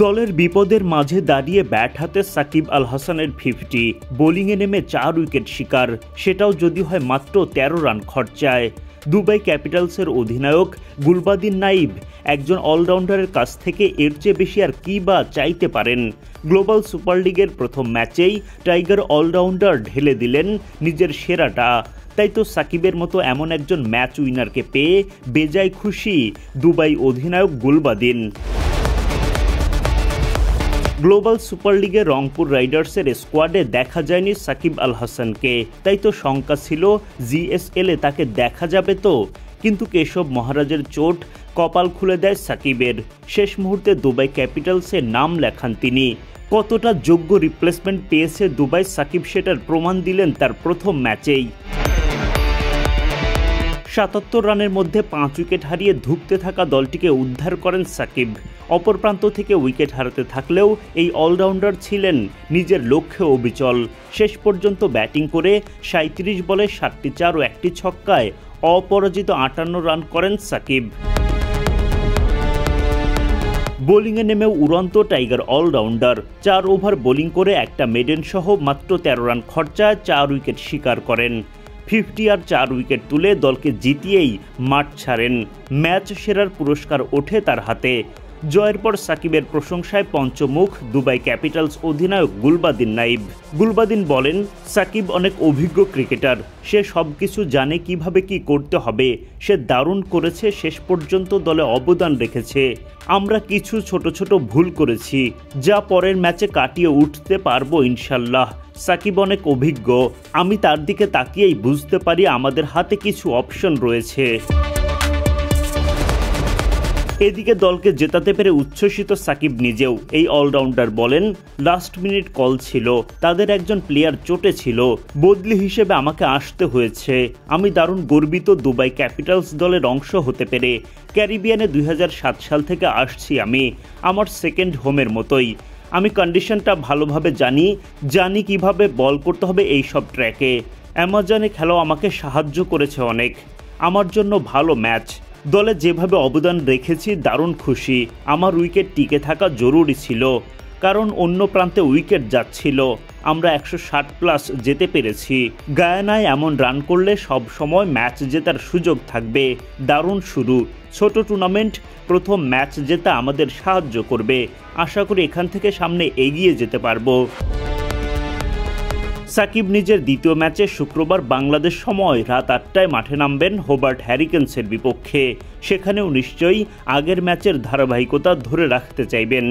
দলের বিপদের মাঝে দাঁড়িয়ে ব্যাট হাতে সাকিব আল হাসানের 50, বোলিংয়ে নেমে 4 উইকেট শিকার, সেটাও যদি হয় মাত্র 13 রান খরচায়। দুবাই ক্যাপিটালসের অধিনায়ক গুলবাদিন নাইব একজন অলরাউন্ডারের কাছ থেকে এর চেয়ে বেশি আর কী বা চাইতে পারেন। গ্লোবাল সুপার লিগের প্রথম ম্যাচেই টাইগার অলরাউন্ডার ঢেলে দিলেন নিজের সেরাটা। তাই তো সাকিবের মতো এমন একজন ম্যাচ উইনারকে পেয়ে বেজায় খুশি দুবাই অধিনায়ক গুলবাদিন। গ্লোবাল সুপার লিগে রংপুর রাইডার্সের স্কোয়াডে দেখা যায়নি সাকিব আল হাসানকে, তাই তো শঙ্কা ছিল জিএসএলে তাকে দেখা যাবে তো। কিন্তু কেশব মহারাজের চোট কপাল খুলে দেয় সাকিবের। শেষ মুহূর্তে দুবাই ক্যাপিটালসে নাম লেখান তিনি। কতটা যোগ্য রিপ্লেসমেন্ট পেয়েছে দুবাই, সাকিব সেটার প্রমাণ দিলেন তার প্রথম ম্যাচেই। ৭৭ রানের মধ্যে 5 উইকেট হারিয়ে ধুঁকতে থাকা দলটিকে উদ্ধার করেন সাকিব। অপর প্রান্ত থেকে উইকেট হারাতে থাকলেও এই অলরাউন্ডার ছিলেন নিজের লক্ষ্যে অবিচল। শেষ পর্যন্ত ব্যাটিং করে ৩৭ বলে ৭টি ৪ ও ১টি ছক্কায় অপরাজিত ৫৮ রান করেন সাকিব। বোলিংয়ে নেমেও উড়ন্ত টাইগার অলরাউন্ডার 4 ওভার বোলিং করে একটা মেডেন সহ মাত্র 13 রান খরচায় 4 উইকেট শিকার করেন। 50 আর 4 উইকেট তুলে দলকে জিতিয়েই মাঠ ছাড়েন। ম্যাচ সেরার পুরস্কার ওঠে তার হাতে। জয়ের পর সাকিবের প্রশংসায় পঞ্চমুখ দুবাই ক্যাপিটালস অধিনায়ক গুলবাদিন নাইব। গুলবাদিন বলেন, সাকিব অনেক অভিজ্ঞ ক্রিকেটার, সে সব কিছু জানে কিভাবে কি করতে হবে। সে দারুণ করেছে, শেষ পর্যন্ত দলে অবদান রেখেছে। আমরা কিছু ছোট ছোট ভুল করেছি, যা পরের ম্যাচে কাটিয়ে উঠতে পারবো ইনশাল্লাহ। সাকিব অনেক অভিজ্ঞ, আমি তার দিকে তাকিয়েই বুঝতে পারি আমাদের হাতে কিছু অপশন রয়েছে। এদিকে দলকে জেতাতে পেরে উচ্ছ্বসিত সাকিব নিজেও। এই অলরাউন্ডার বলেন, লাস্ট মিনিট কল ছিল, তাদের একজন প্লেয়ার চোটে ছিল, বদলি হিসেবে আমাকে আসতে হয়েছে। আমি দারুণ গর্বিত দুবাই ক্যাপিটালস দলের অংশ হতে পেরে। ক্যারিবিয়ানে 2007 সাল থেকে আসছি আমি, আমার সেকেন্ড হোমের মতোই। আমি কন্ডিশনটা ভালোভাবে জানি কিভাবে বল করতে হবে এই সব ট্র্যাকে। অ্যামাজনে খেলাও আমাকে সাহায্য করেছে অনেক। আমার জন্য ভালো ম্যাচ। দলে যেভাবে অবদান রেখেছি দারুণ খুশি। আমার উইকেট টিকে থাকা জরুরি ছিল, কারণ অন্য প্রান্তে উইকেট যাচ্ছিল। আমরা 160+ যেতে পেরেছি। গায়ানায় এমন রান করলে সব সময় ম্যাচ জেতার সুযোগ থাকবে। দারুণ শুরু। ছোট টুর্নামেন্ট, প্রথম ম্যাচ জেতা আমাদের সাহায্য করবে। আশা করি এখান থেকে সামনে এগিয়ে যেতে পারবো। সাকিব নিজের দ্বিতীয় ম্যাচে শুক্রবার বাংলাদেশ সময় রাত ৮টায় মাঠে নামবেন হোবার্ট হ্যারিকেন্সের বিপক্ষে। সেখানেও নিশ্চয়ই আগের ম্যাচের ধারাবাহিকতা ধরে রাখতে চাইবেন।